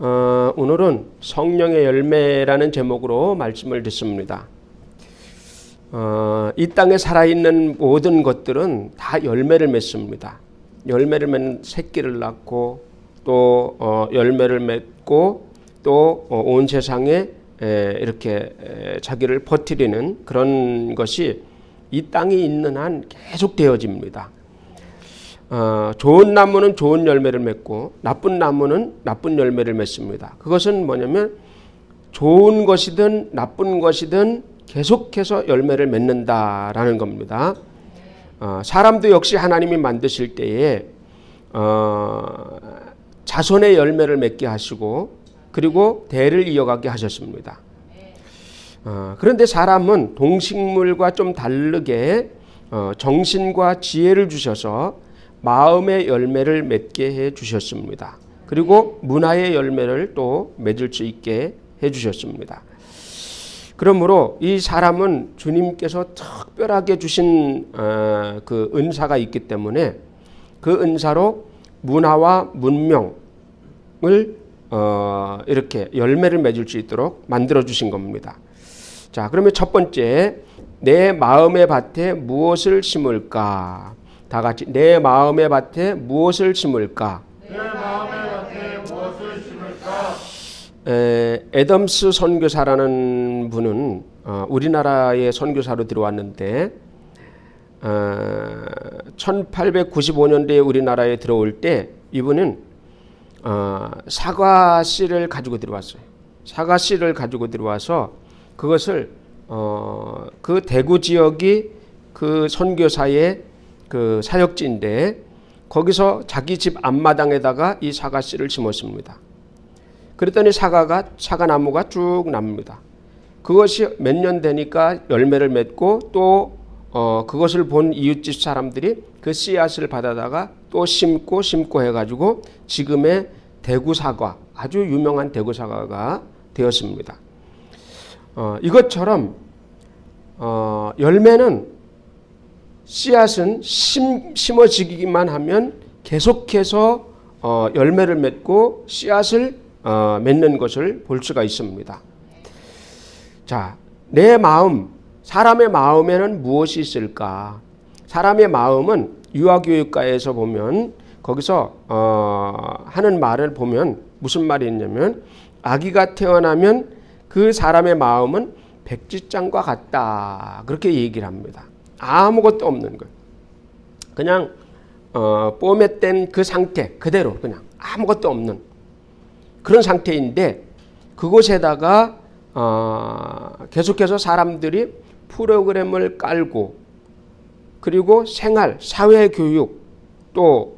오늘은 성령의 열매라는 제목으로 말씀을 듣습니다. 이 땅에 살아있는 모든 것들은 다 열매를 맺습니다. 열매를 맺는 새끼를 낳고 또 열매를 맺고 또 온 세상에 이렇게 자기를 퍼뜨리는 그런 것이 이 땅에 있는 한 계속 되어집니다. 좋은 나무는 좋은 열매를 맺고 나쁜 나무는 나쁜 열매를 맺습니다. 그것은 뭐냐면 좋은 것이든 나쁜 것이든 계속해서 열매를 맺는다라는 겁니다. 사람도 역시 하나님이 만드실 때에 자손의 열매를 맺게 하시고 그리고 대를 이어가게 하셨습니다. 그런데 사람은 동식물과 좀 다르게 정신과 지혜를 주셔서 마음의 열매를 맺게 해 주셨습니다. 그리고 문화의 열매를 또 맺을 수 있게 해 주셨습니다. 그러므로 이 사람은 주님께서 특별하게 주신 그 은사가 있기 때문에 그 은사로 문화와 문명을 이렇게 열매를 맺을 수 있도록 만들어 주신 겁니다. 자, 그러면 첫 번째, 내 마음의 밭에 무엇을 심을까? 다 같이 내 마음의 밭에 무엇을 심을까? 내 마음의 밭에 무엇을 심을까? 애덤스 선교사라는 분은 우리나라의 선교사로 들어왔는데 1895년도에 우리나라에 들어올 때 이분은 사과 씨를 가지고 들어왔어요. 사과 씨를 가지고 들어와서 그것을 그 대구 지역이 그 선교사의 그 사역지인데 거기서 자기 집 앞마당에다가 이 사과 씨를 심었습니다. 그랬더니 사과나무가 쭉 납니다. 그것이 몇 년 되니까 열매를 맺고 또 그것을 본 이웃집 사람들이 그 씨앗을 받아다가 또 심고 해가지고 지금의 대구 사과, 아주 유명한 대구 사과가 되었습니다. 이것처럼 열매는 씨앗은 심어지기만 하면 계속해서 열매를 맺고 씨앗을 맺는 것을 볼 수가 있습니다. 자, 내 마음, 사람의 마음에는 무엇이 있을까? 사람의 마음은 유아교육과에서 보면 거기서 하는 말을 보면 무슨 말이 있냐면 아기가 태어나면 그 사람의 마음은 백지장과 같다. 그렇게 얘기를 합니다. 아무것도 없는 거예요. 그냥 뽀맷된 그 상태 그대로 그냥 아무것도 없는 그런 상태인데 그곳에다가 계속해서 사람들이 프로그램을 깔고 그리고 생활, 사회교육 또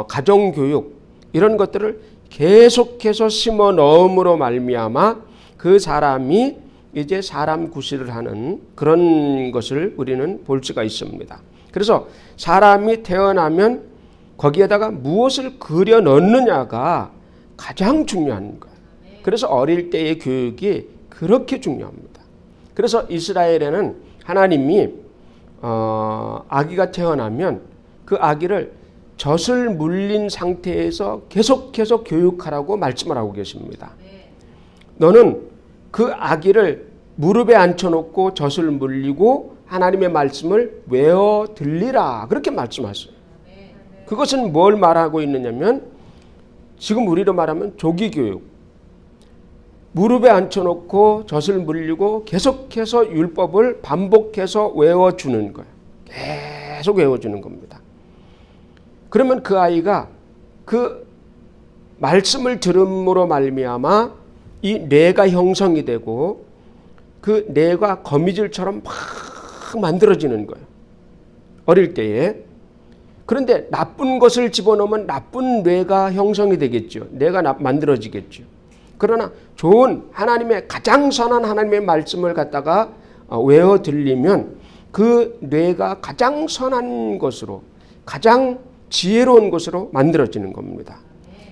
가정교육 이런 것들을 계속해서 심어 넣음으로 말미암아 그 사람이 이제 사람 구실을 하는 그런 것을 우리는 볼 수가 있습니다. 그래서 사람이 태어나면 거기에다가 무엇을 그려 넣느냐가 가장 중요한 거예요. 그래서 어릴 때의 교육이 그렇게 중요합니다. 그래서 이스라엘에는 하나님이 아기가 태어나면 그 아기를 젖을 물린 상태에서 계속해서 교육하라고 말씀을 하고 계십니다. 너는 그 아기를 무릎에 앉혀놓고 젖을 물리고 하나님의 말씀을 외워 들리라 그렇게 말씀하셨어요. 그것은 뭘 말하고 있느냐면 지금 우리로 말하면 조기교육, 무릎에 앉혀놓고 젖을 물리고 계속해서 율법을 반복해서 외워주는 거예요. 계속 외워주는 겁니다. 그러면 그 아이가 그 말씀을 들음으로 말미암아 이 뇌가 형성이 되고 그 뇌가 거미줄처럼 막 만들어지는 거예요. 어릴 때에. 그런데 나쁜 것을 집어넣으면 나쁜 뇌가 형성이 되겠죠. 뇌가 만들어지겠죠. 그러나 좋은 하나님의 가장 선한 하나님의 말씀을 갖다가 외워 들리면 그 뇌가 가장 선한 것으로 가장 지혜로운 것으로 만들어지는 겁니다.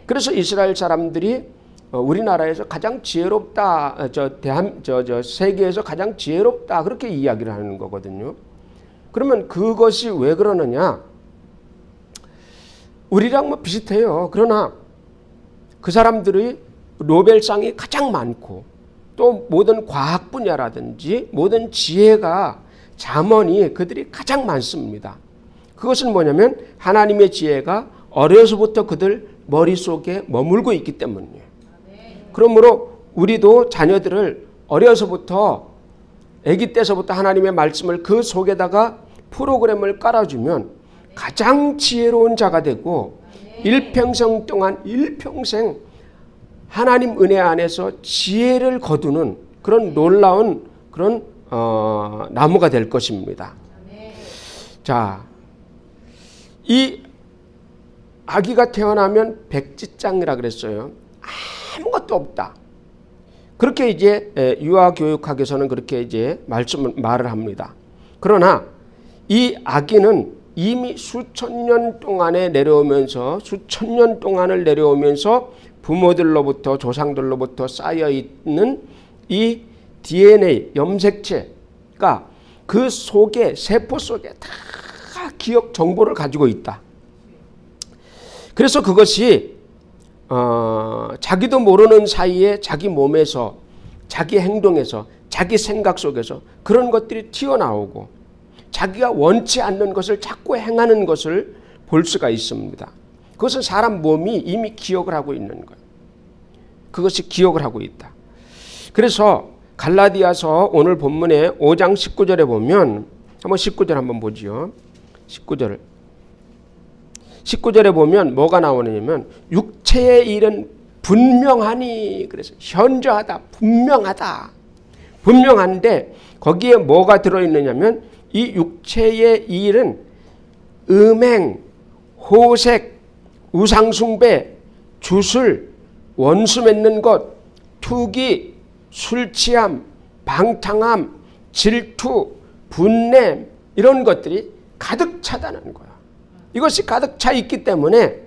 그래서 이스라엘 사람들이 우리나라에서 가장 지혜롭다, 세계에서 가장 지혜롭다 그렇게 이야기를 하는 거거든요. 그러면 그것이 왜 그러느냐? 우리랑 뭐 비슷해요. 그러나 그 사람들이 노벨상이 가장 많고 또 모든 과학 분야라든지 모든 지혜가 잠언이 그들이 가장 많습니다. 그것은 뭐냐면 하나님의 지혜가 어려서부터 그들 머릿속에 머물고 있기 때문이에요. 그러므로 우리도 자녀들을 어려서부터 아기 때서부터 하나님의 말씀을 그 속에다가 프로그램을 깔아주면 가장 지혜로운 자가 되고 일평생 동안 일평생 하나님 은혜 안에서 지혜를 거두는 그런 놀라운 그런 나무가 될 것입니다. 자, 이 아기가 태어나면 백지장이라 그랬어요. 아무것도 없다. 그렇게 이제 유아교육학에서는 그렇게 이제 말을 합니다. 그러나 이 아기는 이미 수천 년 동안에 내려오면서 수천 년 동안을 내려오면서 부모들로부터 조상들로부터 쌓여 있는 이 DNA 염색체가 그 속에 세포 속에 다 기억 정보를 가지고 있다. 그래서 그것이 자기도 모르는 사이에 자기 몸에서 자기 행동에서 자기 생각 속에서 그런 것들이 튀어나오고 자기가 원치 않는 것을 자꾸 행하는 것을 볼 수가 있습니다. 그것은 사람 몸이 이미 기억을 하고 있는 거예요. 그것이 기억을 하고 있다. 그래서 갈라디아서 오늘 본문의 5장 19절에 보면 한번 19절 한번 보지요. 19절에 보면 뭐가 나오느냐면 육체의 일은 분명하니 그래서 현저하다 분명한데 거기에 뭐가 들어있느냐면 이 육체의 일은 음행, 호색, 우상숭배, 주술, 원수 맺는 것, 투기, 술취함, 방탕함, 질투, 분냄 이런 것들이 가득 차다는 거야. 이것이 가득 차 있기 때문에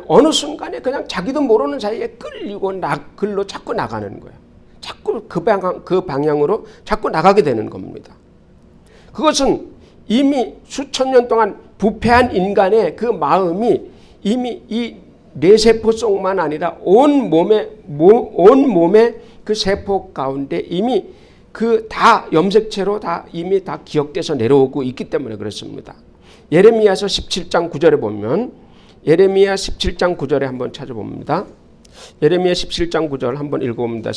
어느 순간에 그냥 자기도 모르는 사이에 끌리고 글로 자꾸 나가는 거야. 자꾸 그 방향으로 자꾸 나가게 되는 겁니다. 그것은 이미 수천 년 동안 부패한 인간의 그 마음이 이미 이 뇌세포 속만 아니라 온 몸의 그 세포 가운데 이미 그 다 염색체로 다 이미 다 기억돼서 내려오고 있기 때문에 그렇습니다. 예레미야서 17장 9절에 보면 예레미야 17장 9절에 한번 찾아봅니다. 예레미야 17장 9절 한번 읽어봅니다.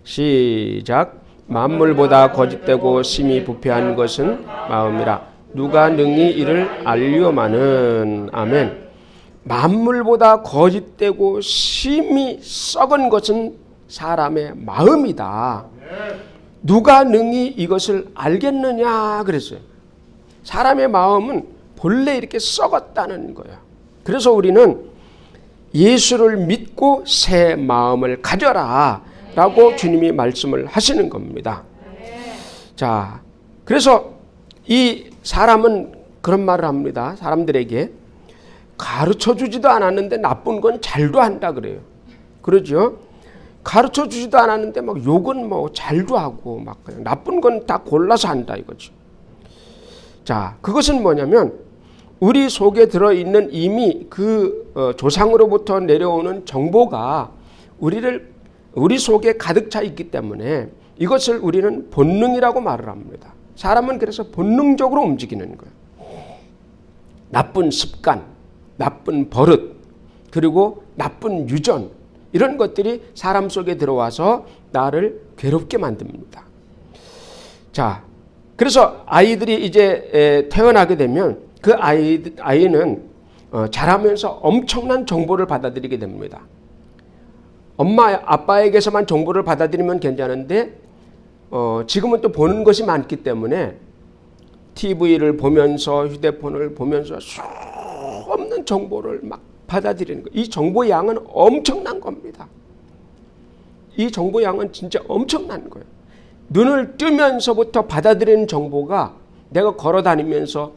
시작. 만물보다 거짓되고 심히 부패한 것은 마음이라. 누가 능히 이를 알려마는. 아멘. 만물보다 거짓되고 심히 썩은 것은 사람의 마음이다. 누가 능히 이것을 알겠느냐 그랬어요. 사람의 마음은 본래 이렇게 썩었다는 거예요. 그래서 우리는 예수를 믿고 새 마음을 가져라 라고 주님이 말씀을 하시는 겁니다. 자, 그래서 이 사람은 그런 말을 합니다. 사람들에게 가르쳐 주지도 않았는데 나쁜 건 잘도 한다 그래요. 그러죠? 가르쳐 주지도 않았는데 막 욕은 뭐 잘도 하고 막 그냥 나쁜 건 다 골라서 한다 이거죠. 자, 그것은 뭐냐면 우리 속에 들어있는 이미 그 조상으로부터 내려오는 정보가 우리 속에 가득 차 있기 때문에 이것을 우리는 본능이라고 말을 합니다. 사람은 그래서 본능적으로 움직이는 거예요. 나쁜 습관, 나쁜 버릇, 그리고 나쁜 유전 이런 것들이 사람 속에 들어와서 나를 괴롭게 만듭니다. 자, 그래서 아이들이 이제 태어나게 되면 그 아이는 자라면서 엄청난 정보를 받아들이게 됩니다. 엄마 아빠에게서만 정보를 받아들이면 괜찮은데 지금은 또 보는 것이 많기 때문에 TV를 보면서 휴대폰을 보면서 수 없는 정보를 막 받아들이는 거예요. 이 정보 양은 엄청난 겁니다. 이 정보 양은 진짜 엄청난 거예요. 눈을 뜨면서부터 받아들이는 정보가 내가 걸어다니면서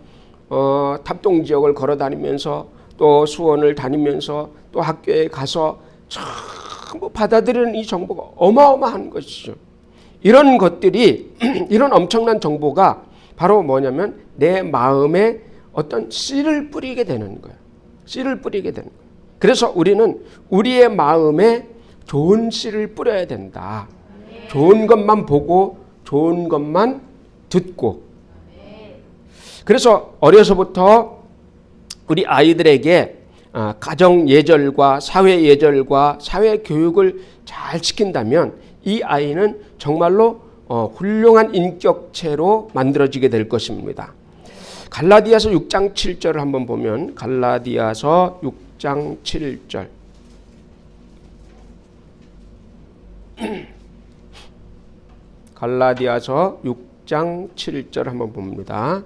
탑동 지역을 걸어다니면서 또 수원을 다니면서 또 학교에 가서 전부 받아들이는 이 정보가 어마어마한 것이죠. 이런 것들이 이런 엄청난 정보가 바로 뭐냐면 내 마음에 어떤 씨를 뿌리게 되는 거예요. 씨를 뿌리게 되는 거예요. 그래서 우리는 우리의 마음에 좋은 씨를 뿌려야 된다. 좋은 것만 보고 좋은 것만 듣고. 그래서 어려서부터 우리 아이들에게 가정 예절과 사회 예절과 사회 교육을 잘 시킨다면 이 아이는 정말로 훌륭한 인격체로 만들어지게 될 것입니다. 갈라디아서 6장 7절을 한번 보면 갈라디아서 6장 7절 갈라디아서 6장 7절 한번 봅니다.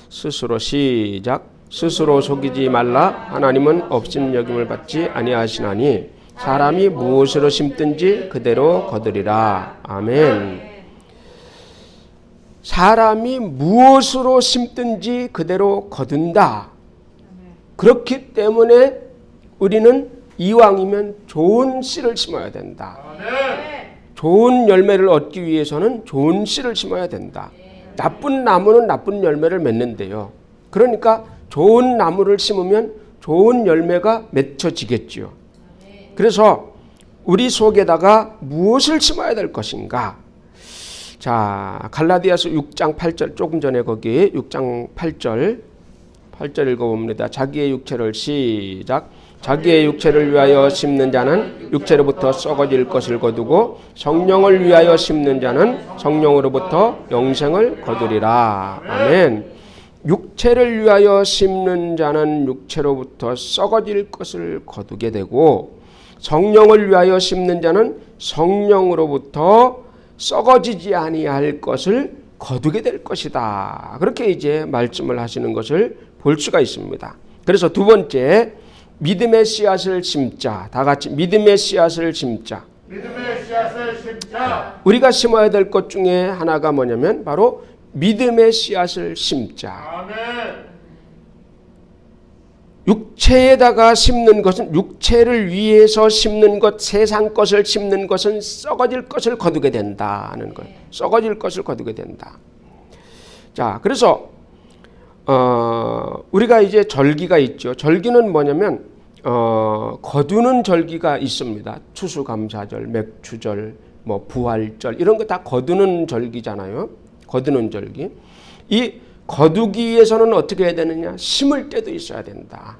스스로 시작. 스스로 속이지 말라. 하나님은 업신여김을 받지 아니하시나니 사람이 무엇으로 심든지 그대로 거두리라. 아멘. 사람이 무엇으로 심든지 그대로 거둔다. 그렇기 때문에 우리는 이왕이면 좋은 씨를 심어야 된다. 좋은 열매를 얻기 위해서는 좋은 씨를 심어야 된다. 나쁜 나무는 나쁜 열매를 맺는데요. 그러니까 좋은 나무를 심으면 좋은 열매가 맺혀지겠지요. 그래서 우리 속에다가 무엇을 심어야 될 것인가? 자, 갈라디아서 6장 8절, 조금 전에 거기 6장 8절 읽어봅니다. 자기의 육체를 시작. 자기의 육체를 위하여 심는 자는 육체로부터 썩어질 것을 거두고 성령을 위하여 심는 자는 성령으로부터 영생을 거두리라. 아멘. 육체를 위하여 심는 자는 육체로부터 썩어질 것을 거두게 되고 성령을 위하여 심는 자는 성령으로부터 썩어지지 아니할 것을 거두게 될 것이다. 그렇게 이제 말씀을 하시는 것을 볼 수가 있습니다. 그래서 두 번째, 믿음의 씨앗을 심자. 다 같이 믿음의 씨앗을 심자. 믿음의 씨앗을 심자. 우리가 심어야 될 것 중에 하나가 뭐냐면 바로 믿음의 씨앗을 심자. 아멘. 육체에다가 심는 것은 육체를 위해서 심는 것, 세상 것을 심는 것은 썩어질 것을 거두게 된다는 거예요. 썩어질 것을 거두게 된다. 자, 그래서 우리가 이제 절기가 있죠. 절기는 뭐냐면 거두는 절기가 있습니다. 추수감사절, 맥추절, 뭐 부활절 이런 거 다 거두는 절기잖아요. 거두는 절기. 이 거두기 위해서는 어떻게 해야 되느냐? 심을 때도 있어야 된다.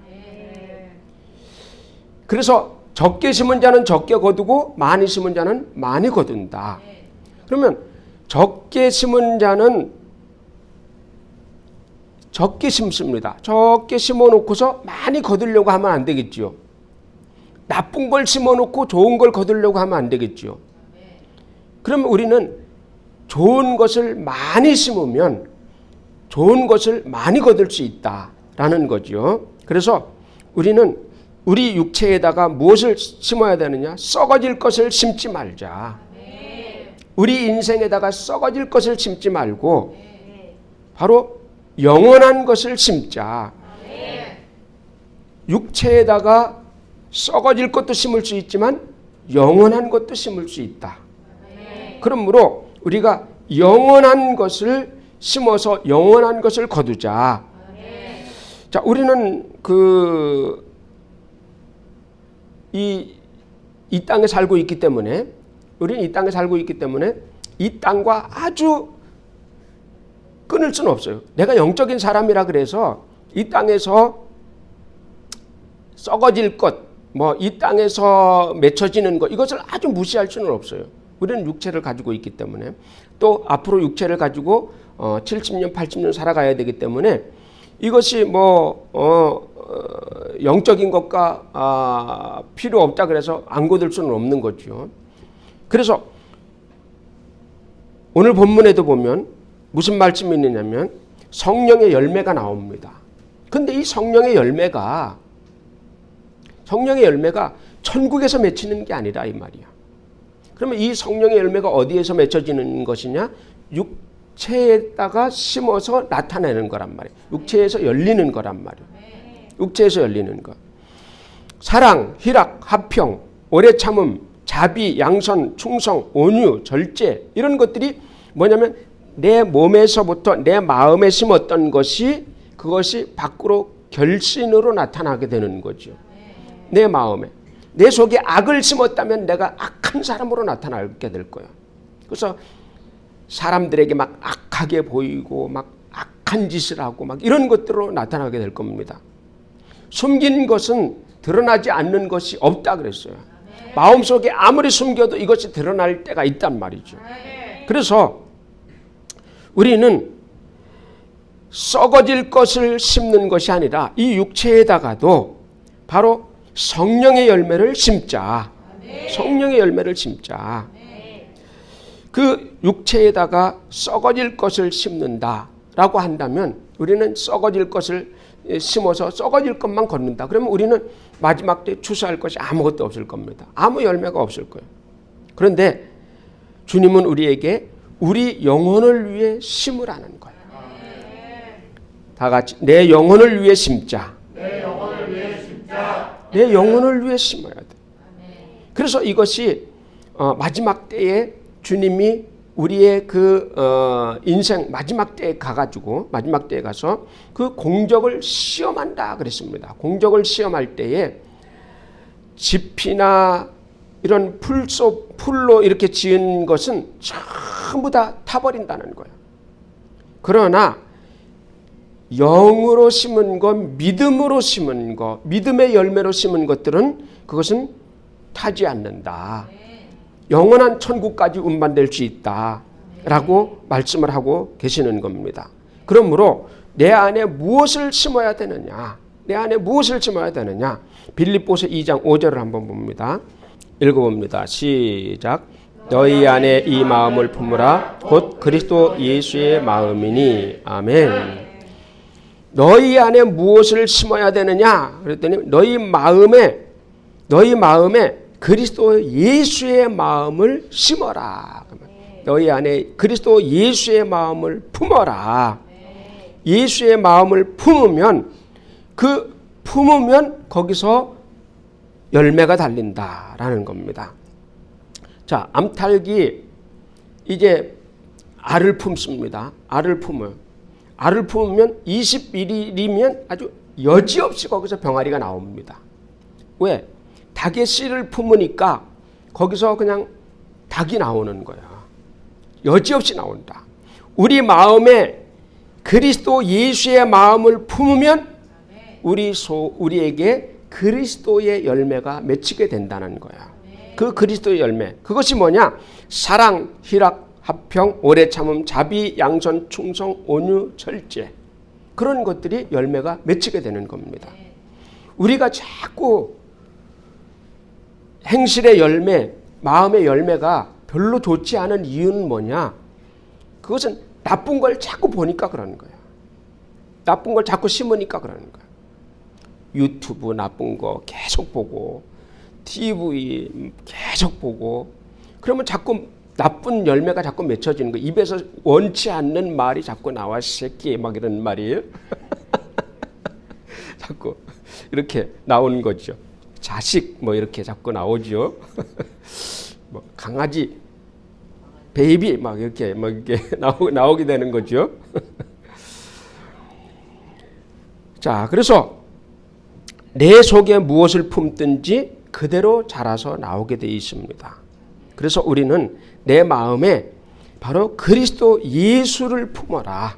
그래서 적게 심은 자는 적게 거두고 많이 심은 자는 많이 거둔다. 그러면 적게 심은 자는 적게 심습니다. 적게 심어놓고서 많이 거두려고 하면 안 되겠지요. 나쁜 걸 심어놓고 좋은 걸 거두려고 하면 안 되겠지요. 그러면 우리는 좋은 것을 많이 심으면 좋은 것을 많이 거둘 수 있다라는 거죠. 그래서 우리는 우리 육체에다가 무엇을 심어야 되느냐? 썩어질 것을 심지 말자. 우리 인생에다가 썩어질 것을 심지 말고 바로 영원한 것을 심자. 육체에다가 썩어질 것도 심을 수 있지만 영원한 것도 심을 수 있다. 그러므로 우리가 영원한 것을 심어서 영원한 것을 거두자. 자, 우리는 이 땅에 살고 있기 때문에 우리는 이 땅에 살고 있기 때문에 이 땅과 아주 끊을 수는 없어요. 내가 영적인 사람이라 그래서 이 땅에서 썩어질 것, 뭐 이 땅에서 맺혀지는 것 이것을 아주 무시할 수는 없어요. 우리는 육체를 가지고 있기 때문에 또 앞으로 육체를 가지고 70년, 80년 살아가야 되기 때문에 이것이 영적인 것과 필요 없다 그래서 안 거둘 수는 없는 거죠. 그래서 오늘 본문에도 보면 무슨 말씀이 있느냐면 성령의 열매가 나옵니다. 근데 이 성령의 열매가 천국에서 맺히는 게 아니라 이 말이야. 그러면 이 성령의 열매가 어디에서 맺혀지는 것이냐? 육체에다가 심어서 나타내는 거란 말이에요. 육체에서 열리는 거란 말이에요. 육체에서 열리는 것. 사랑, 희락, 화평, 오래 참음, 자비, 양선, 충성, 온유, 절제 이런 것들이 뭐냐면 내 몸에서부터 내 마음에 심었던 것이 그것이 밖으로 결신으로 나타나게 되는 거죠. 내 마음에. 내 속에 악을 심었다면 내가 악한 사람으로 나타나게 될 거예요. 그래서 사람들에게 막 악하게 보이고 막 악한 짓을 하고 막 이런 것들로 나타나게 될 겁니다. 숨긴 것은 드러나지 않는 것이 없다 그랬어요. 마음속에 아무리 숨겨도 이것이 드러날 때가 있단 말이죠. 그래서 우리는 썩어질 것을 심는 것이 아니라 이 육체에다가도 바로 성령의 열매를 심자. 성령의 열매를 심자. 그 육체에다가 썩어질 것을 심는다라고 한다면 우리는 썩어질 것을 심어서 썩어질 것만 걷는다. 그러면 우리는 마지막 때 추수할 것이 아무것도 없을 겁니다. 아무 열매가 없을 거예요. 그런데 주님은 우리에게 우리 영혼을 위해 심으라는 거예요. 다 같이 내 영혼을 위해 심자. 내 영혼을 위해 심자. 내 영혼을 위해 심어야 돼. 그래서 이것이 마지막 때에 주님이 우리의 그 인생 마지막 때에 가가지고 마지막 때에 가서 그 공적을 시험한다 그랬습니다. 공적을 시험할 때에 집이나 이런 풀로 이렇게 지은 것은 전부 다 타버린다는 거예요. 그러나 영으로 심은 것, 믿음으로 심은 것, 믿음의 열매로 심은 것들은 그것은 타지 않는다. 영원한 천국까지 운반될 수 있다라고 말씀을 하고 계시는 겁니다. 그러므로 내 안에 무엇을 심어야 되느냐? 내 안에 무엇을 심어야 되느냐? 빌립보서 2장 5절을 한번 봅니다. 읽어봅니다. 시작. 너희 안에 이 마음을 품으라. 곧 그리스도 예수의 마음이니. 아멘. 너희 안에 무엇을 심어야 되느냐? 그랬더니 너희 마음에 그리스도 예수의 마음을 심어라. 너희 안에 그리스도 예수의 마음을 품어라. 예수의 마음을 품으면 거기서 열매가 달린다라는 겁니다. 자, 암탉이 이제 알을 품습니다. 알을 품어요. 알을 품으면 21일이면 아주 여지없이 거기서 병아리가 나옵니다. 왜? 닭의 씨를 품으니까 거기서 그냥 닭이 나오는 거야. 여지없이 나온다. 우리 마음에 그리스도 예수의 마음을 품으면 우리에게 그리스도의 열매가 맺히게 된다는 거야. 그 그리스도의 열매. 그것이 뭐냐? 사랑, 희락, 화평, 오래 참음, 자비, 양선, 충성, 온유, 절제. 그런 것들이 열매가 맺히게 되는 겁니다. 우리가 자꾸 행실의 열매, 마음의 열매가 별로 좋지 않은 이유는 뭐냐? 그것은 나쁜 걸 자꾸 보니까 그러는 거야. 나쁜 걸 자꾸 심으니까 그러는 거야. 유튜브 나쁜 거 계속 보고, TV 계속 보고, 그러면 자꾸 나쁜 열매가 자꾸 맺혀지는 거야. 입에서 원치 않는 말이 자꾸 나와, 새끼 막 이런 말이에요. 자꾸 이렇게 나오는 거죠. 자식 뭐 이렇게 자꾸 나오죠. 뭐 강아지, 베이비 막 이렇게 나오게 되는 거죠. 자, 그래서 내 속에 무엇을 품든지 그대로 자라서 나오게 되어 있습니다. 그래서 우리는 내 마음에 바로 그리스도 예수를 품어라.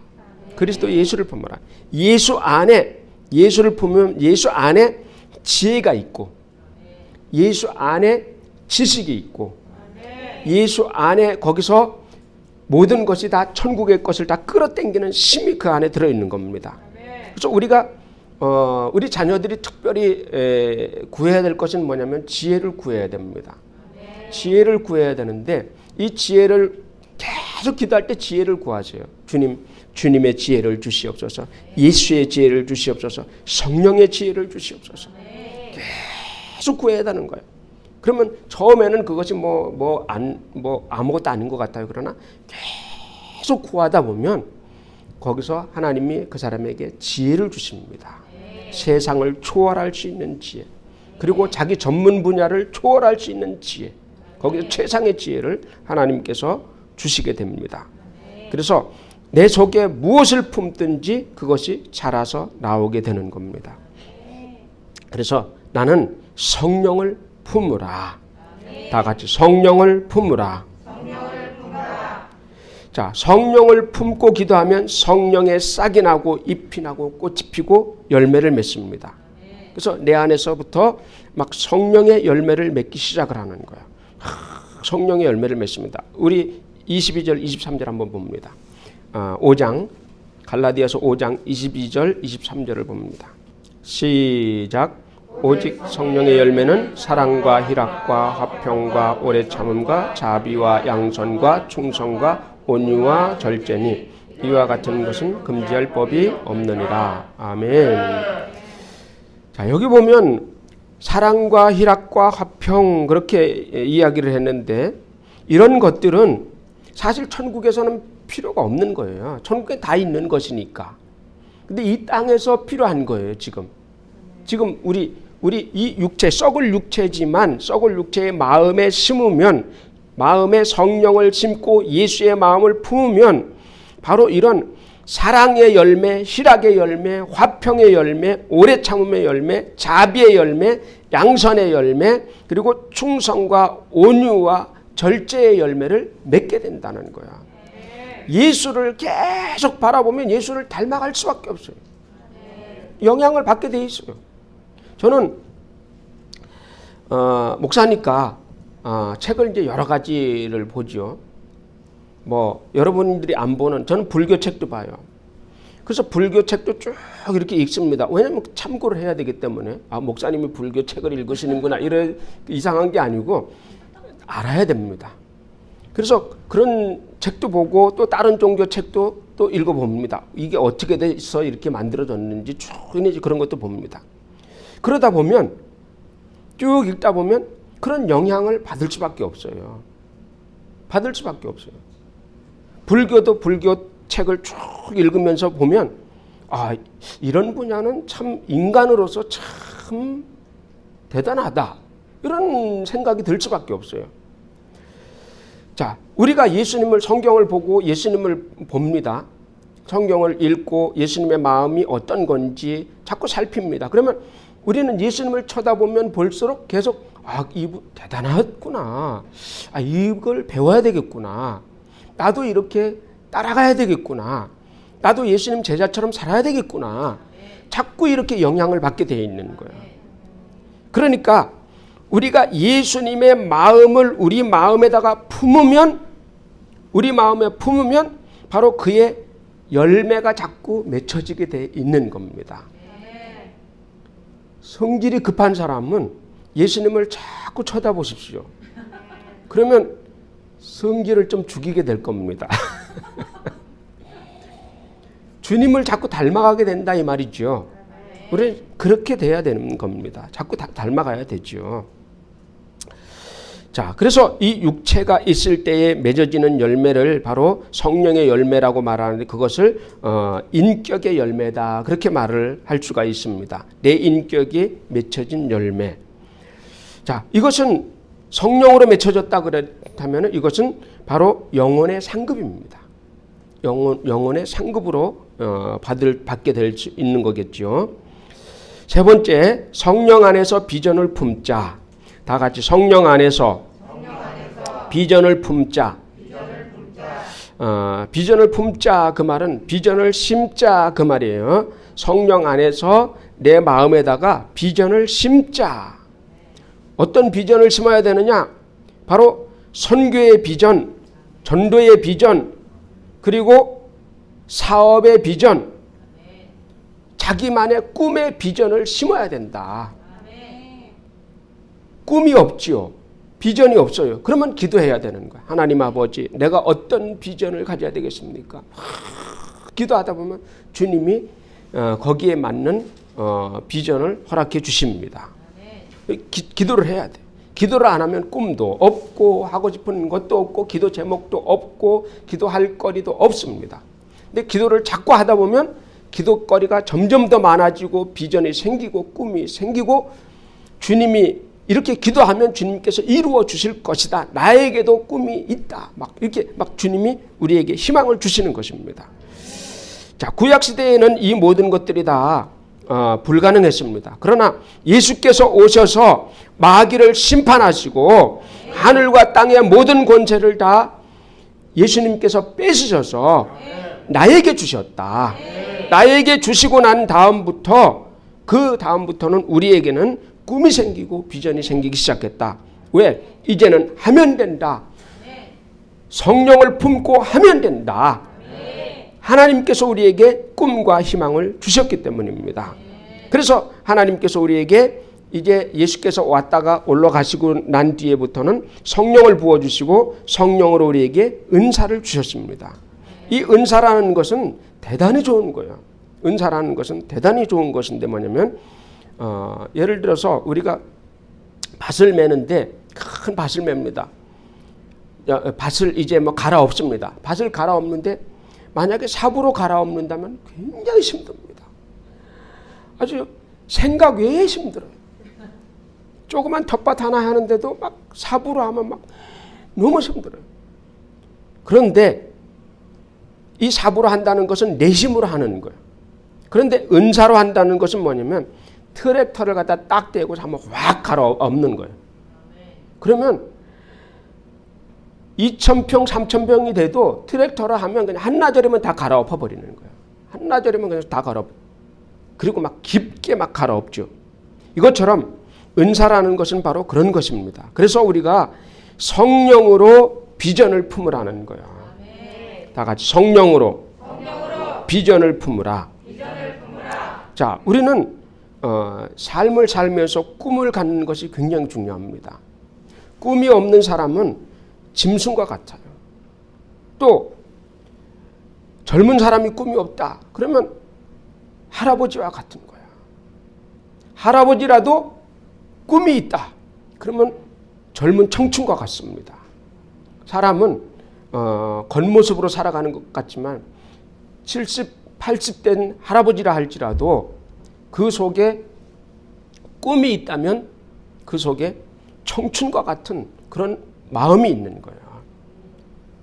그리스도 예수를 품어라. 예수 안에 예수를 품으면 예수 안에 지혜가 있고, 예수 안에 지식이 있고, 예수 안에 거기서 모든 것이 다 천국의 것을 다 끌어당기는 힘이 그 안에 들어있는 겁니다. 그래서 우리가 우리 자녀들이 특별히 구해야 될 것은 뭐냐면 지혜를 구해야 됩니다. 지혜를 구해야 되는데 이 지혜를 계속 기도할 때 지혜를 구하세요. 주님의 지혜를 주시옵소서. 예수의 지혜를 주시옵소서. 성령의 지혜를 주시옵소서. 계속 구해야 되는 거예요. 그러면 처음에는 그것이 아무것도 아닌 것 같아요. 그러나 계속 구하다 보면 거기서 하나님이 그 사람에게 지혜를 주십니다. 세상을 초월할 수 있는 지혜, 그리고 자기 전문 분야를 초월할 수 있는 지혜, 거기서 최상의 지혜를 하나님께서 주시게 됩니다. 그래서 내 속에 무엇을 품든지 그것이 자라서 나오게 되는 겁니다. 그래서 나는 성령을 품으라. 다 같이 성령을 품으라. 자, 성령을 품고 기도하면 성령의 싹이 나고 잎이 나고 꽃이 피고 열매를 맺습니다. 그래서 내 안에서부터 막 성령의 열매를 맺기 시작을 하는 거야. 성령의 열매를 맺습니다. 우리 22절 23절 한번 봅니다. 5장 갈라디아서 5장 22절 23절을 봅니다. 시작. 오직 성령의 열매는 사랑과 희락과 화평과 오래 참음과 자비와 양선과 충성과 온유와 절제니 이와 같은 것은 금지할 법이 없느니라. 아멘. 자, 여기 보면 사랑과 희락과 화평 그렇게 이야기를 했는데 이런 것들은 사실 천국에서는 필요가 없는 거예요. 천국에 다 있는 것이니까. 근데 이 땅에서 필요한 거예요, 지금. 지금 우리 이 육체, 썩을 육체지만 썩을 육체의 마음에 심으면, 마음에 성령을 심고 예수의 마음을 품으면 바로 이런 사랑의 열매, 희락의 열매, 화평의 열매, 오래 참음의 열매, 자비의 열매, 양선의 열매, 그리고 충성과 온유와 절제의 열매를 맺게 된다는 거야. 예수를 계속 바라보면 예수를 닮아갈 수밖에 없어요. 영향을 받게 돼 있어요. 저는 목사니까 책을 이제 여러 가지를 보죠. 뭐 여러분들이 안 보는, 저는 불교 책도 봐요. 그래서 불교 책도 쭉 이렇게 읽습니다. 왜냐하면 참고를 해야 되기 때문에. 목사님이 불교 책을 읽으시는구나 이런 이상한 게 아니고 알아야 됩니다. 그래서 그런 책도 보고 또 다른 종교 책도 또 읽어봅니다. 이게 어떻게 돼서 이렇게 만들어졌는지 쭉 그런 것도 봅니다. 그러다 보면 쭉 읽다 보면 그런 영향을 받을 수밖에 없어요. 받을 수밖에 없어요. 불교도 불교 책을 쭉 읽으면서 보면 이런 분야는 참 인간으로서 참 대단하다. 이런 생각이 들 수밖에 없어요. 자, 우리가 예수님을 성경을 보고 예수님을 봅니다. 성경을 읽고 예수님의 마음이 어떤 건지 자꾸 살핍니다. 그러면 우리는 예수님을 쳐다보면 볼수록 계속 이분 대단하구나. 이걸 배워야 되겠구나. 나도 이렇게 따라가야 되겠구나. 나도 예수님 제자처럼 살아야 되겠구나. 자꾸 이렇게 영향을 받게 되어 있는 거예요. 그러니까 우리가 예수님의 마음을 우리 마음에다가 품으면, 우리 마음에 품으면 바로 그의 열매가 자꾸 맺혀지게 돼 있는 겁니다. 성질이 급한 사람은 예수님을 자꾸 쳐다보십시오. 그러면 성질을 좀 죽이게 될 겁니다. 주님을 자꾸 닮아가게 된다 이 말이죠. 우리 그렇게 돼야 되는 겁니다. 자꾸 닮아가야 되죠. 자, 그래서 이 육체가 있을 때에 맺어지는 열매를 바로 성령의 열매라고 말하는데 그것을 인격의 열매다 그렇게 말을 할 수가 있습니다. 내 인격이 맺혀진 열매. 자, 이것은 성령으로 맺혀졌다 그렇다면 이것은 바로 영혼의 상급입니다. 영혼의 상급으로 받게 될 수 있는 거겠죠. 세 번째, 성령 안에서 비전을 품자. 다 같이 성령 안에서 비전을 품자. 비전을 품자 그 말은 비전을 심자 그 말이에요. 성령 안에서 내 마음에다가 비전을 심자. 어떤 비전을 심어야 되느냐? 바로 선교의 비전, 전도의 비전, 그리고 사업의 비전, 자기만의 꿈의 비전을 심어야 된다. 꿈이 없지요. 비전이 없어요. 그러면 기도해야 되는 거야. 하나님 아버지, 내가 어떤 비전을 가져야 되겠습니까? 기도하다 보면 주님이 거기에 맞는 비전을 허락해 주십니다. 기도를 해야 돼. 기도를 안 하면 꿈도 없고 하고 싶은 것도 없고 기도 제목도 없고 기도할 거리도 없습니다. 근데 기도를 자꾸 하다 보면 기도거리가 점점 더 많아지고 비전이 생기고 꿈이 생기고 주님이 이렇게 기도하면 주님께서 이루어 주실 것이다. 나에게도 꿈이 있다. 막 이렇게 막 주님이 우리에게 희망을 주시는 것입니다. 자, 구약 시대에는 이 모든 것들이 다 불가능했습니다. 그러나 예수께서 오셔서 마귀를 심판하시고 하늘과 땅의 모든 권세를 다 예수님께서 뺏으셔서 나에게 주셨다. 나에게 주시고 난 다음부터 그 다음부터는 우리에게는 꿈이 생기고 비전이 생기기 시작했다. 왜? 이제는 하면 된다. 성령을 품고 하면 된다. 하나님께서 우리에게 꿈과 희망을 주셨기 때문입니다. 그래서 하나님께서 우리에게 이제 예수께서 왔다가 올라가시고 난 뒤에부터는 성령을 부어주시고 성령으로 우리에게 은사를 주셨습니다. 이 은사라는 것은 대단히 좋은 거예요. 은사라는 것은 대단히 좋은 것인데 뭐냐면 예를 들어서 우리가 밭을 매는데 큰 밭을 맵니다. 밭을 이제 뭐 갈아엎습니다. 밭을 갈아엎는데 만약에 삽으로 갈아엎는다면 굉장히 힘듭니다. 아주 생각 외에 힘들어요. 조그만 텃밭 하나 하는데도 막 삽으로 하면 막 너무 힘들어요. 그런데 이 삽으로 한다는 것은 내심으로 하는 거예요. 그런데 은사로 한다는 것은 뭐냐면 트랙터를 갖다 딱 대고 한번 확 갈아엎는 거예요. 그러면 2,000평, 3,000평이 돼도 트랙터로 하면 그냥 한나절이면 다 갈아엎어 버리는 거예요. 한나절이면 그냥 다 갈아엎. 그리고 막 깊게 막 갈아엎죠. 이것처럼 은사라는 것은 바로 그런 것입니다. 그래서 우리가 성령으로 비전을 품으라는 거예요. 다 같이 성령으로 비전을 품으라. 자, 우리는 삶을 살면서 꿈을 갖는 것이 굉장히 중요합니다. 꿈이 없는 사람은 짐승과 같아요. 또 젊은 사람이 꿈이 없다. 그러면 할아버지와 같은 거야. 할아버지라도 꿈이 있다. 그러면 젊은 청춘과 같습니다. 사람은 겉모습으로 살아가는 것 같지만 70, 80된 할아버지라 할지라도 그 속에 꿈이 있다면 그 속에 청춘과 같은 그런 마음이 있는 거예요.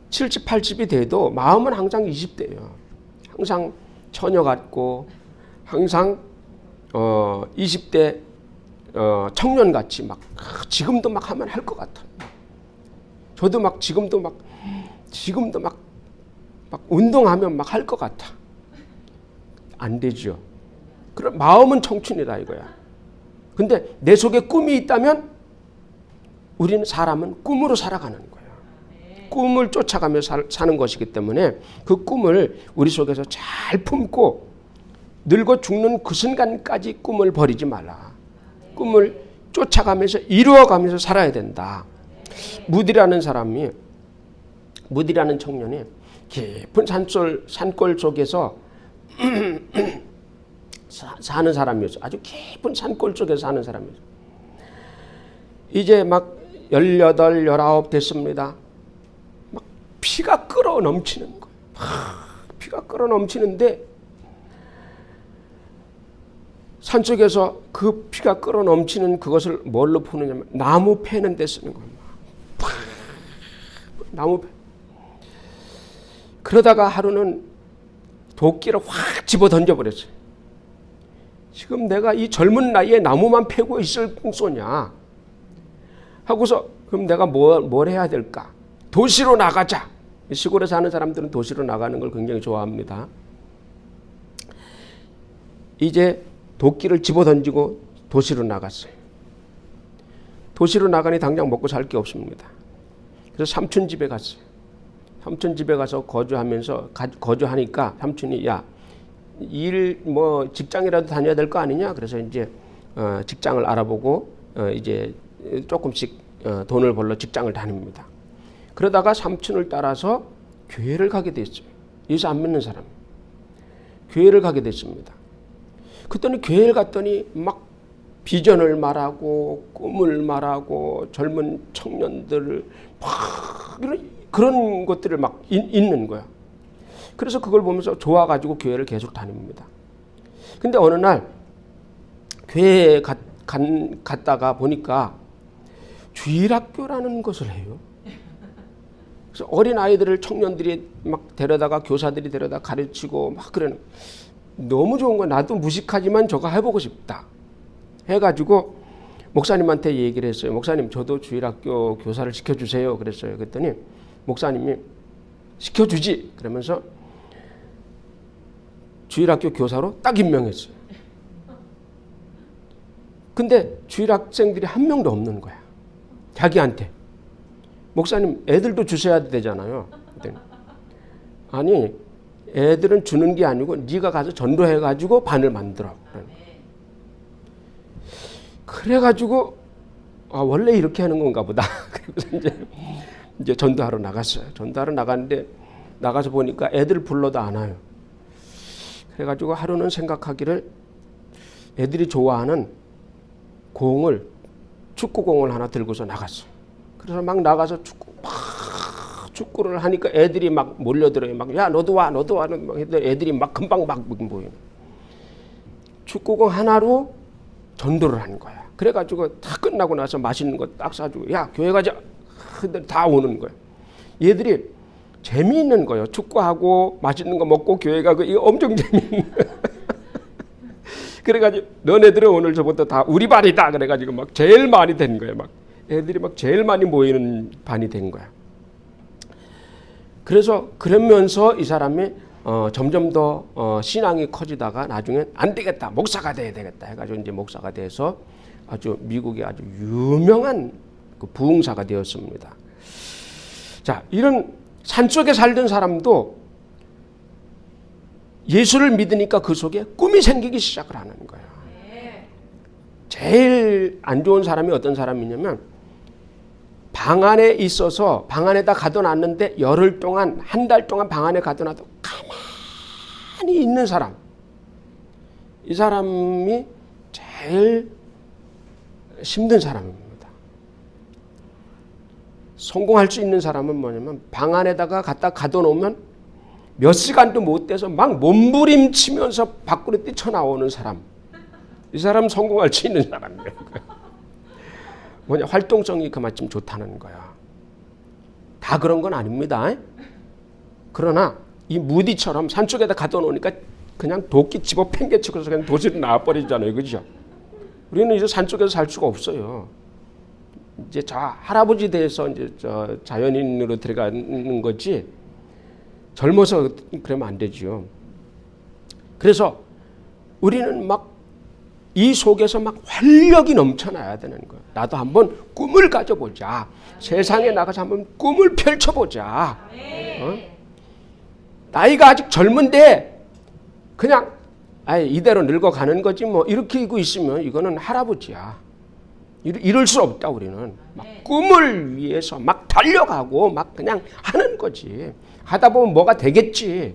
70, 80이 돼도 마음은 항상 20대예요. 항상 처녀 같고 항상 20대 청년같이 막 지금도 막 하면 할 것 같아요. 저도 막 지금도 막 운동하면 막 할 것 같아. 안 되죠. 그럼 마음은 청춘이다 이거야. 근데 내 속에 꿈이 있다면 우리는 사람은 꿈으로 살아가는 거예요. 꿈을 쫓아가며 사는 것이기 때문에 그 꿈을 우리 속에서 잘 품고 늙어 죽는 그 순간까지 꿈을 버리지 말라. 꿈을 쫓아가면서 이루어가면서 살아야 된다. 무디라는 청년이 깊은 산골 속에서 사는 사람이었어. 아주 깊은 산골 쪽에서 사는 사람이었어. 이제 막 18, 19 됐습니다. 막 피가 끓어 넘치는 거예요. 피가 끓어 넘치는데 산속에서 그 피가 끓어 넘치는 그것을 뭘로 푸느냐면 나무 패는 데 쓰는 거예요. 나무 패. 그러다가 하루는 도끼를 확 집어 던져버렸어요. 지금 내가 이 젊은 나이에 나무만 패고 있을 쏘냐 하고서 그럼 내가 뭘 해야 될까? 도시로 나가자. 시골에 사는 사람들은 도시로 나가는 걸 굉장히 좋아합니다. 이제 도끼를 집어 던지고 도시로 나갔어요. 도시로 나가니 당장 먹고 살 게 없습니다. 그래서 삼촌 집에 갔어요. 삼촌 집에 가서 거주하니까 삼촌이 야, 직장이라도 다녀야 될 거 아니냐? 그래서 이제 직장을 알아보고 이제 조금씩 돈을 벌러 직장을 다닙니다. 그러다가 삼촌을 따라서 교회를 가게 됐어요. 예수 안 믿는 사람. 교회를 가게 됐습니다. 그랬더니 교회를 갔더니 막 비전을 말하고 꿈을 말하고 젊은 청년들을 막 그런 것들을 막 있는 거야. 그래서 그걸 보면서 좋아가지고 교회를 계속 다닙니다. 근데 어느 날 교회에 갔다가 보니까 주일학교라는 것을 해요. 그래서 어린 아이들을 청년들이 막 데려다가 교사들이 데려다 가르치고 막 그러는, 너무 좋은 거, 나도 무식하지만 저거 해보고 싶다 해가지고 목사님한테 얘기를 했어요. 목사님, 저도 주일학교 교사를 시켜주세요. 그랬어요. 그랬더니 목사님이 시켜주지 그러면서 주일학교 교사로 딱 임명했어요. 근데 주일학생들이 한 명도 없는 거야. 자기한테. 목사님, 애들도 주셔야 되잖아요. 그랬더니, 아니, 애들은 주는 게 아니고 네가 가서 전도해가지고 반을 만들어. 그래가지고 원래 이렇게 하는 건가 보다. 그래서 이제 전도하러 나갔어요. 전도하러 나갔는데 나가서 보니까 애들 불러도 안 와요. 그래가지고 하루는 생각하기를 애들이 좋아하는 공을, 축구공을 하나 들고서 나갔어요. 그래서 막 나가서 축구를 하니까 애들이 막 몰려들어요. 막, 야, 너도 와, 너도 와. 막 애들이 막 금방 막 모여요. 축구공 하나로 전도를 하는 거야. 그래가지고 다 끝나고 나서 맛있는 거 딱 사주고, 야, 교회 가자. 근데 다 오는 거예요. 얘들이 재미있는 거예요. 축구하고 맛있는 거 먹고 교회 가고, 이거 엄청 재미있는 거예요. 그래가지고 너네들은 오늘 저부터 다 우리 반이다. 그래가지고 막 제일 많이 된 거예요. 막 애들이 막 제일 많이 모이는 반이 된 거야. 그래서 그러면서 이 사람이 점점 더 신앙이 커지다가 나중엔 안 되겠다, 목사가 돼야 되겠다 해가지고 이제 목사가 돼서 아주 미국의 아주 유명한 그 부흥사가 되었습니다. 자, 이런 산속에 살던 사람도 예수를 믿으니까 그 속에 꿈이 생기기 시작을 하는 거예요. 제일 안 좋은 사람이 어떤 사람이냐면, 방 안에 있어서 방 안에다 가둬놨는데 열흘 동안, 한 달 동안 방 안에 가둬놔도 가만히 있는 사람. 이 사람이 제일 힘든 사람입니다. 성공할 수 있는 사람은 뭐냐면, 방 안에다가 갖다 가둬놓으면 몇 시간도 못 돼서 막 몸부림치면서 밖으로 뛰쳐나오는 사람. 이 사람 성공할 수 있는 사람이에요. 뭐냐, 활동성이 그만큼 좋다는 거야. 다 그런 건 아닙니다. 그러나 이 무디처럼 산속에다 가둬놓으니까 그냥 도끼 집어 팽개치고서 그냥 도시로 나와버리잖아요. 그죠? 우리는 이제 산속에서 살 수가 없어요. 이제 할아버지 돼서 이제 자연인으로 들어가는 거지, 젊어서 그러면 안 되죠. 그래서 우리는 막 이 속에서 막 활력이 넘쳐나야 되는 거예요. 나도 한번 꿈을 가져보자. 세상에 나가서 한번 꿈을 펼쳐보자. 나이가 아직 젊은데 그냥 이대로 늙어가는 거지 뭐, 이렇게 이고 있으면 이거는 할아버지야. 이럴 수 없다. 우리는 막 꿈을 위해서 막 달려가고 막 그냥 하는 거지. 하다 보면 뭐가 되겠지.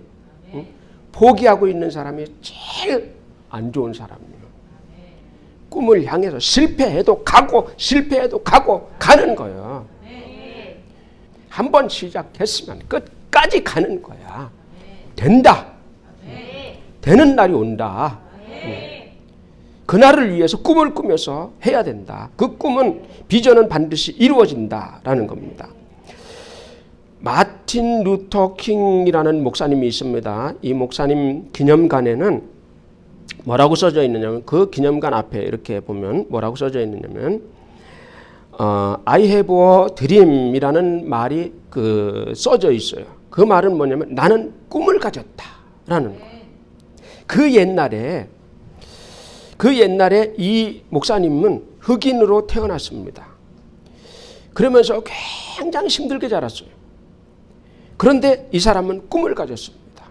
응? 포기하고 있는 사람이 제일 안 좋은 사람이에요. 꿈을 향해서 실패해도 가고 실패해도 가고 가는 거예요. 한번 시작했으면 끝까지 가는 거야. 된다. 되는 날이 온다. 그날을 위해서 꿈을 꾸면서 해야 된다. 그 꿈은, 비전은 반드시 이루어진다라는 겁니다. 마틴 루터 킹이라는 목사님이 있습니다. 이 목사님 기념관에는 뭐라고 써져 있느냐면, 그 기념관 앞에 이렇게 보면 뭐라고 써져 있느냐면, I have a dream이라는 말이 써져 있어요. 그 말은 뭐냐면, 나는 꿈을 가졌다라는 거예요. 그 옛날에 이 목사님은 흑인으로 태어났습니다. 그러면서 굉장히 힘들게 자랐어요. 그런데 이 사람은 꿈을 가졌습니다.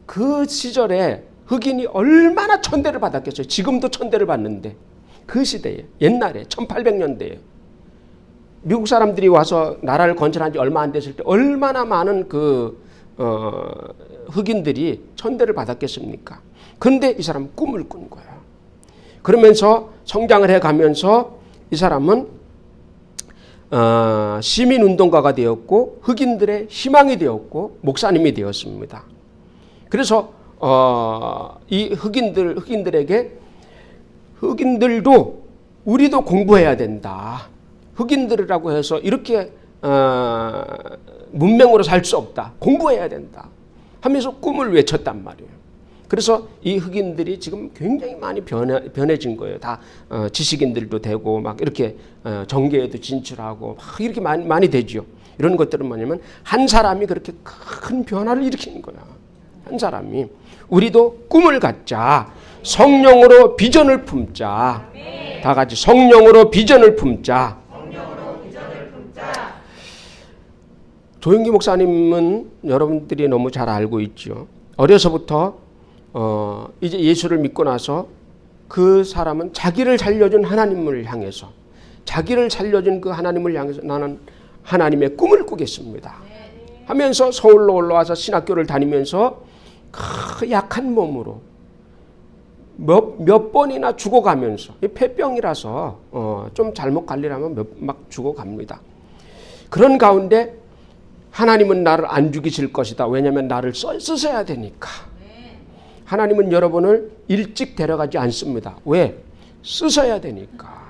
그 시절에 흑인이 얼마나 천대를 받았겠어요. 지금도 천대를 받는데, 그 시대에, 옛날에 1800년대에 미국 사람들이 와서 나라를 건설한 지 얼마 안 됐을 때 얼마나 많은 흑인들이 천대를 받았겠습니까? 그런데 이 사람은 꿈을 꾼 거예요. 그러면서 성장을 해가면서 이 사람은 시민운동가가 되었고, 흑인들의 희망이 되었고, 목사님이 되었습니다. 그래서 이 흑인들에게, 흑인들도 우리도 공부해야 된다. 흑인들이라고 해서 이렇게 문명으로 살 수 없다. 공부해야 된다. 하면서 꿈을 외쳤단 말이에요. 그래서 이 흑인들이 지금 굉장히 많이 변해진 거예요. 다 지식인들도 되고 막 이렇게 정계에도 진출하고 막 이렇게 많이 되죠. 이런 것들은 뭐냐면 한 사람이 그렇게 큰 변화를 일으키는 거야. 한 사람이. 우리도 꿈을 갖자. 성령으로 비전을 품자. 다 같이 성령으로 비전을 품자. 조영기 목사님은 여러분들이 너무 잘 알고 있죠. 어려서부터 이제 예수를 믿고 나서 그 사람은 자기를 살려준 하나님을 향해서 자기를 살려준 그 하나님을 향해서 나는 하나님의 꿈을 꾸겠습니다 하면서 서울로 올라와서 신학교를 다니면서 그 약한 몸으로 몇 번이나 죽어가면서 폐병이라서 좀 잘못 관리하면 막 죽어갑니다. 그런 가운데 하나님은 나를 안 죽이실 것이다. 왜냐하면 나를 쓰셔야 되니까. 하나님은 여러분을 일찍 데려가지 않습니다. 왜? 쓰셔야 되니까.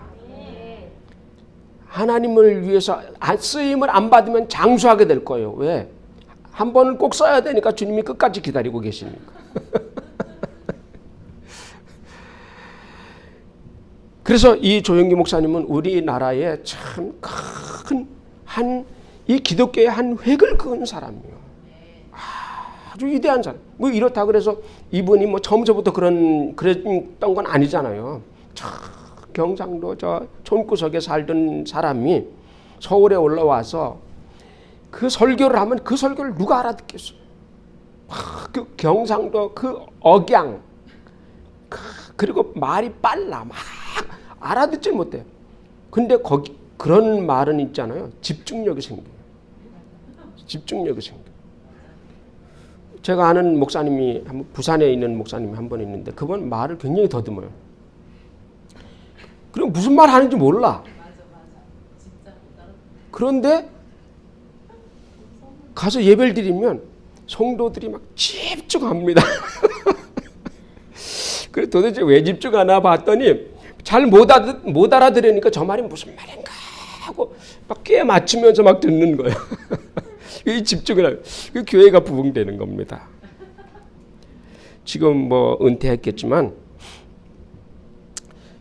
하나님을 위해서 쓰임을 안 받으면 장수하게 될 거예요. 왜? 한 번은 꼭 써야 되니까 주님이 끝까지 기다리고 계시니까. 그래서 이 조영기 목사님은 우리나라에 참 큰 이 기독교의 한 획을 그은 사람이에요. 아주 위대한 사람. 뭐 이렇다 그래서 이분이 뭐 처음부터 그랬던 건 아니잖아요. 저 경상도 저 촌구석에 살던 사람이 서울에 올라와서 그 설교를 하면 그 설교를 누가 알아듣겠어요. 그 경상도 그 억양 그리고 말이 빨라 막 알아듣질 못해요. 근데 거기 그런 말은 있잖아요. 집중력이 생겨요. 집중력이 생겨요. 제가 아는 목사님이 부산에 있는 목사님이 한 번 있는데 그분 말을 굉장히 더듬어요. 그리고 무슨 말 하는지 몰라. 그런데 가서 예배를 드리면 성도들이 막 집중합니다. 그래 도대체 왜 집중하나 봤더니 잘 못 알아들으니까 저 말이 무슨 말인가 하고 막 꽤 맞추면서 막 듣는 거예요. 이 집중을 하면 그 교회가 부흥되는 겁니다. 지금 뭐 은퇴했겠지만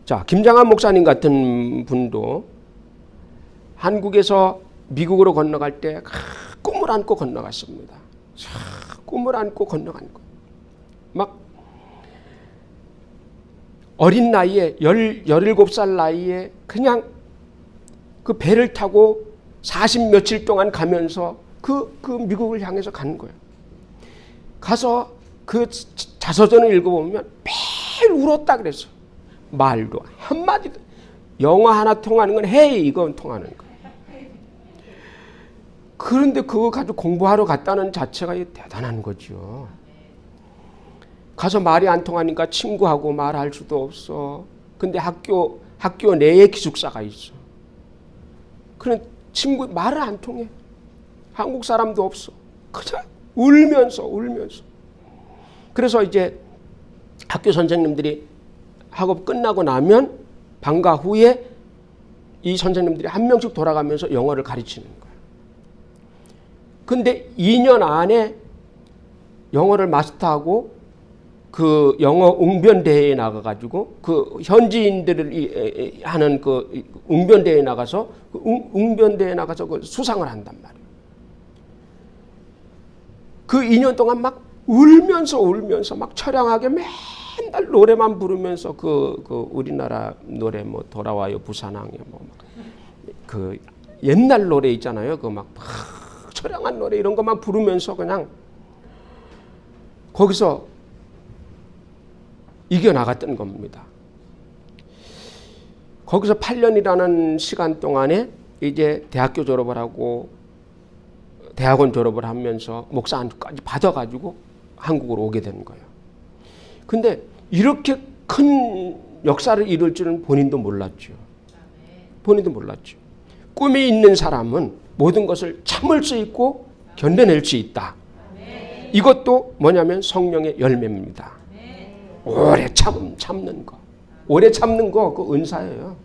자 김장한 목사님 같은 분도 한국에서 미국으로 건너갈 때 꿈을 안고 건너갔습니다. 꿈을 안고 건너간 거. 막 어린 나이에 17살 나이에 그냥 그 배를 타고 40 며칠 동안 가면서 그 미국을 향해서 가는 거예요. 가서 그 자서전을 읽어보면 매일 울었다 그랬어. 말도 한마디도. 영어 하나 통하는 건 헤이 이건 통하는 거예요. 그런데 그거 가지고 공부하러 갔다는 자체가 대단한 거죠. 가서 말이 안 통하니까 친구하고 말할 수도 없어. 근데 학교 내에 기숙사가 있어. 그런 친구 말을 안 통해. 한국 사람도 없어. 그냥 울면서. 그래서 이제 학교 선생님들이 학업 끝나고 나면 방과 후에 이 선생님들이 한 명씩 돌아가면서 영어를 가르치는 거예요. 근데 2년 안에 영어를 마스터하고 그 영어 웅변대회에 나가가지고 그 현지인들을 하는 그 웅변대회에 나가서 그 웅변대회에 나가서 그 수상을 한단 말이에요. 그 2년 동안 막 울면서 막 처량하게 맨날 노래만 부르면서 그 우리나라 노래 뭐 돌아와요 부산항에 뭐 그 옛날 노래 있잖아요. 그 막 처량한 노래 이런 것만 부르면서 그냥 거기서 이겨나갔던 겁니다. 거기서 8년이라는 시간 동안에 이제 대학교 졸업을 하고 대학원 졸업을 하면서 목사 안까지 받아가지고 한국으로 오게 된 거예요. 근데 이렇게 큰 역사를 이룰 줄은 본인도 몰랐죠. 본인도 몰랐죠. 꿈이 있는 사람은 모든 것을 참을 수 있고 견뎌낼 수 있다. 이것도 뭐냐면 성령의 열매입니다. 오래 참는 거. 오래 참는 거 그 은사예요.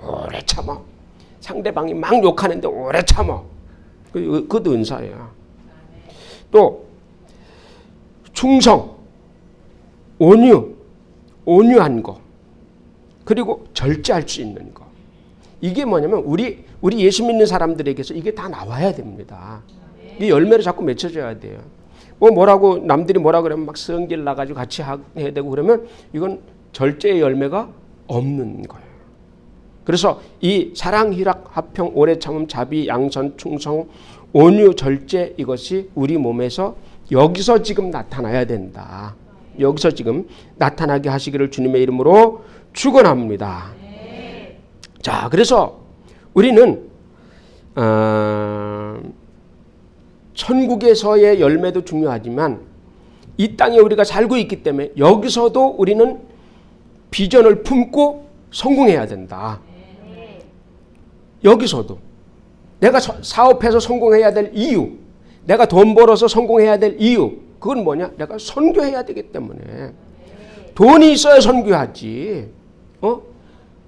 오래 참아. 상대방이 막 욕하는데 오래 참아. 그것도 은사예요. 또 충성, 온유한 거, 그리고 절제할 수 있는 거. 이게 뭐냐면 우리 예수 믿는 사람들에게서 이게 다 나와야 됩니다. 이 열매를 자꾸 맺혀줘야 돼요. 뭐라고 남들이 뭐라 그러면 막 성질 나가지고 같이 해야 되고 그러면 이건 절제의 열매가 없는 거예요. 그래서 이 사랑, 희락, 화평, 오래 참음, 자비, 양선, 충성, 온유, 절제, 이것이 우리 몸에서 여기서 지금 나타나야 된다. 여기서 지금 나타나게 하시기를 주님의 이름으로 축원합니다. 자, 그래서 우리는 천국에서의 열매도 중요하지만 이 땅에 우리가 살고 있기 때문에 여기서도 우리는 비전을 품고 성공해야 된다. 여기서도 내가 사업해서 성공해야 될 이유, 내가 돈 벌어서 성공해야 될 이유, 그건 뭐냐? 내가 선교해야 되기 때문에. 돈이 있어야 선교하지.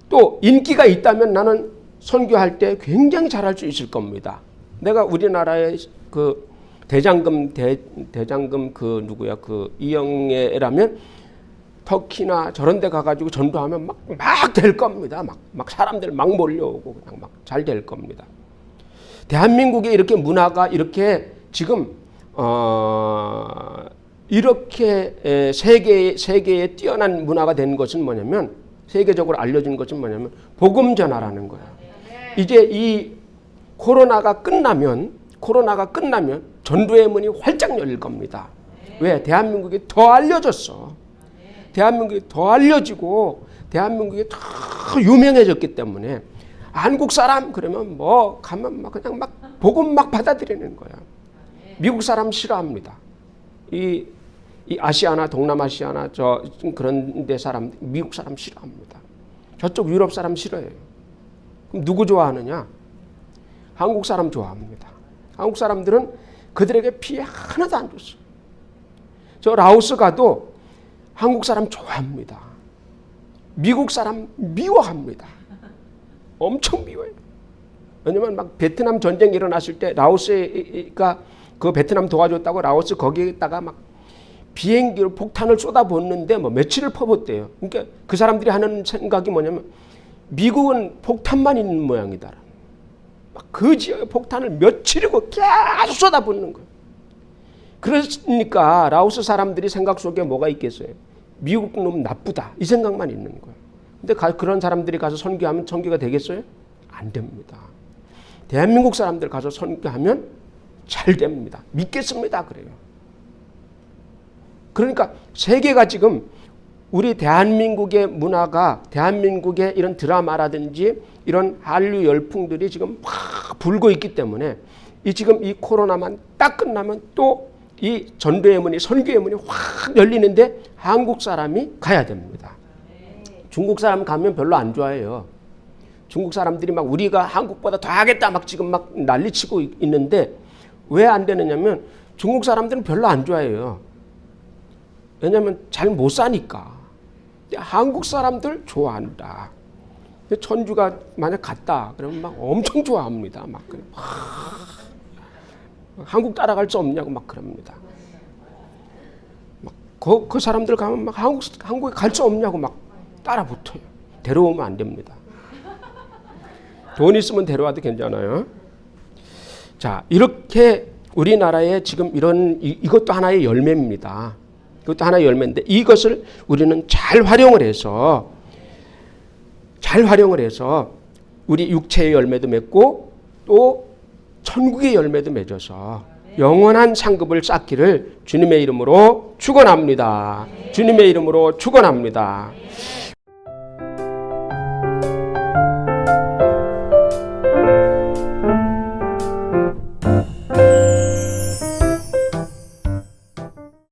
또 인기가 있다면 나는 선교할 때 굉장히 잘할 수 있을 겁니다. 내가 우리나라의 그 대장금 그 누구야, 그 이영애라면 터키나 저런 데 가가지고 전도하면 막 될 겁니다. 막 사람들 막 몰려오고 그냥 막 잘 될 겁니다. 대한민국에 이렇게 문화가 이렇게 지금 이렇게 세계에 뛰어난 문화가 된 것은 뭐냐면, 세계적으로 알려진 것은 뭐냐면 복음 전하라는 거예요. 이제 이 코로나가 끝나면 전도의 문이 활짝 열릴 겁니다. 왜? 대한민국이 더 알려졌어. 대한민국이 더 알려지고 대한민국이 더 유명해졌기 때문에 한국 사람 그러면 뭐 가면 막 그냥 막 복음 막 받아들이는 거야. 미국 사람 싫어합니다. 이 아시아나 동남아시아나 저 그런 데 사람, 미국 사람 싫어합니다. 저쪽 유럽 사람 싫어해요. 그럼 누구 좋아하느냐? 한국 사람 좋아합니다. 한국 사람들은 그들에게 피해 하나도 안 줬어요. 저 라오스 가도 한국 사람 좋아합니다. 미국 사람 미워합니다. 엄청 미워요. 왜냐면 막 베트남 전쟁 일어났을 때 라오스가 그 베트남 도와줬다고 라오스 거기에다가 막 비행기로 폭탄을 쏟아붓는데 뭐 며칠을 퍼붓대요. 그러니까 그 사람들이 하는 생각이 뭐냐면 미국은 폭탄만 있는 모양이다. 막 그 지역에 폭탄을 며칠이고 계속 쏟아붓는 거예요. 그러니까 라오스 사람들이 생각 속에 뭐가 있겠어요? 미국 놈 나쁘다 이 생각만 있는 거예요. 근데 그런 사람들이 가서 선교하면 선교가 되겠어요? 안 됩니다. 대한민국 사람들 가서 선교하면 잘 됩니다. 믿겠습니다. 그래요. 그러니까 세계가 지금 우리 대한민국의 문화가, 대한민국의 이런 드라마라든지 이런 한류 열풍들이 지금 확 불고 있기 때문에 지금 이 코로나만 딱 끝나면 또 이 전도의 문이, 선교의 문이 확 열리는데 한국 사람이 가야 됩니다. 중국 사람 가면 별로 안 좋아해요. 중국 사람들이 막 우리가 한국보다 더 하겠다 막 지금 막 난리치고 있는데 왜 안 되느냐면 중국 사람들은 별로 안 좋아해요. 왜냐하면 잘 못 사니까. 한국 사람들 좋아한다. 천주가 만약 갔다 그러면 막 엄청 좋아합니다. 막 그래. 한국 따라갈 수 없냐고 막 그럽니다. 막 그 사람들 가면 막 한국에 갈 수 없냐고 막 따라 붙어요. 데려오면 안 됩니다. 돈 있으면 데려와도 괜찮아요. 자, 이렇게 우리나라에 지금 이것도 하나의 열매입니다. 이것도 하나의 열매인데 이것을 우리는 잘 활용을 해서 우리 육체의 열매도 맺고 또 천국의 열매도 맺어서 영원한 상급을 쌓기를 주님의 이름으로 축원합니다. 주님의 이름으로 축원합니다.